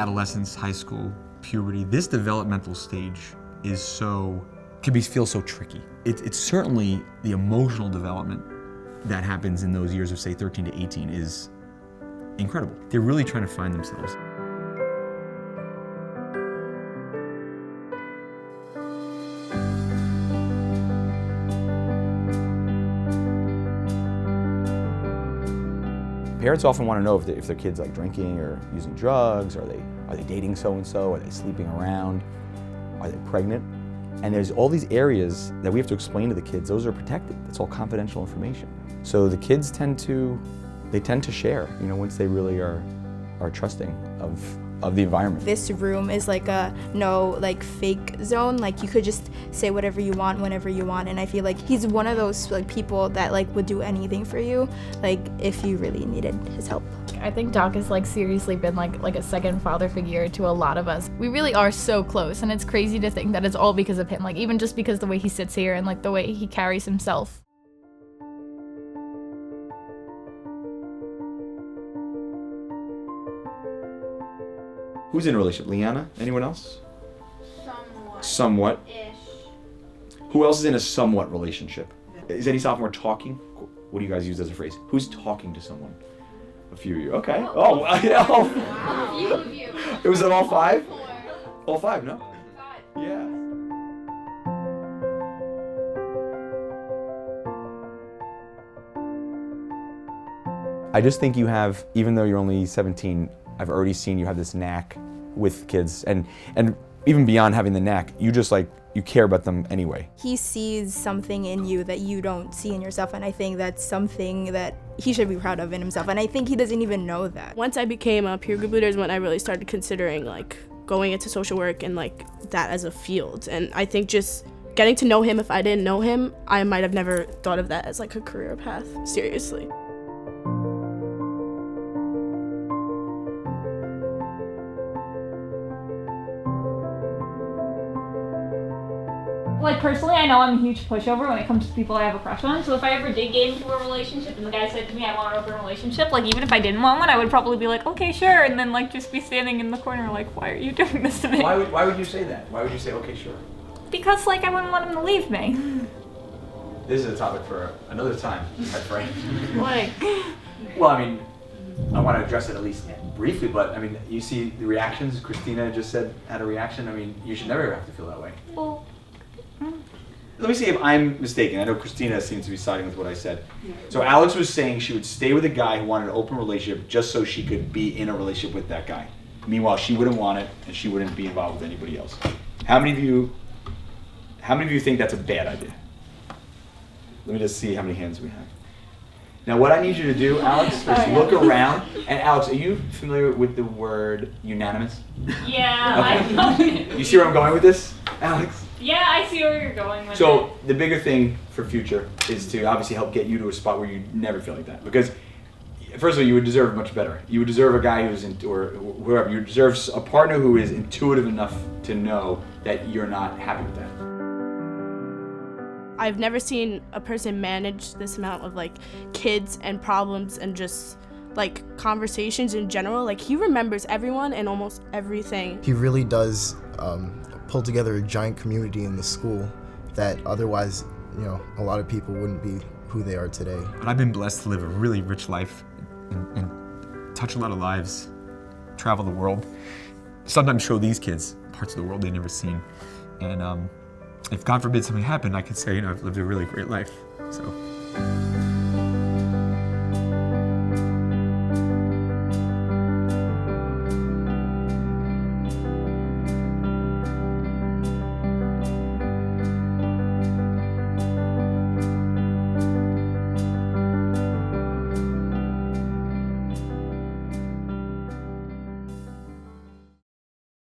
adolescence, high school, puberty, this developmental stage feel so tricky. It's certainly the emotional development that happens in those years of, say, 13 to 18 is incredible. They're really trying to find themselves. Parents often want to know if their kids like drinking or using drugs, are they dating so-and-so, are they sleeping around, are they pregnant? And there's all these areas that we have to explain to the kids. Those are protected. It's all confidential information. So the kids tend to share, once they really are trusting of the environment. This room is like a no fake zone. Like you could just say whatever you want whenever you want, and I feel like he's one of those people that would do anything for you, if you really needed his help. I think Doc has seriously been like a second father figure to a lot of us. We really are so close, and it's crazy to think that it's all because of him. Even just because the way he sits here and the way he carries himself. Who's in a relationship? Liana? Anyone else? Somewhat. Somewhat-ish. Who else is in a somewhat relationship? Is any sophomore talking? What do you guys use as a phrase? Who's talking to someone? A few of you. Okay. Oh, yeah. A few of you. It was all five? 4. All five, no? 5. Yeah. I just think you have, even though you're only 17, I've already seen you have this knack with kids, and even beyond having the knack, you just you care about them anyway. He sees something in you that you don't see in yourself, and I think that's something that he should be proud of in himself, and I think he doesn't even know that. Once I became a peer group leader is when I really started considering going into social work and that as a field, and I think just getting to know him, if I didn't know him, I might have never thought of that as a career path, seriously. Personally, I know I'm a huge pushover when it comes to people I have a crush on, so if I ever did get into a relationship and the guy said to me I want an open relationship, even if I didn't want one, I would probably be okay, sure, and then just be standing in the corner why are you doing this to me? Why would you say that? Why would you say, okay, sure? Because I wouldn't want him to leave me. This is a topic for another time, my friend. Well, I want to address it at least briefly, but you see the reactions. Christina just had a reaction. You should never have to feel that way. Well, let me see if I'm mistaken. I know Christina seems to be siding with what I said. So Alex was saying she would stay with a guy who wanted an open relationship just so she could be in a relationship with that guy. Meanwhile, she wouldn't want it and she wouldn't be involved with anybody else. How many of you think that's a bad idea? Let me just see how many hands we have. Now what I need you to do, Alex, is look around. And Alex, are you familiar with the word unanimous? yeah, Okay. I know. You see where I'm going with this, Alex? Yeah, I see where you're going with it. So the bigger thing for future is to obviously help get you to a spot where you never feel like that. Because first of all, you would deserve much better. You would deserve a guy who's or whoever. You deserve a partner who is intuitive enough to know that you're not happy with that. I've never seen a person manage this amount of kids and problems and just conversations in general. He remembers everyone and almost everything. He really does pull together a giant community in the school that otherwise, a lot of people wouldn't be who they are today. But I've been blessed to live a really rich life and touch a lot of lives, travel the world, sometimes show these kids parts of the world they've never seen. And if God forbid something happened, I could say, I've lived a really great life. So.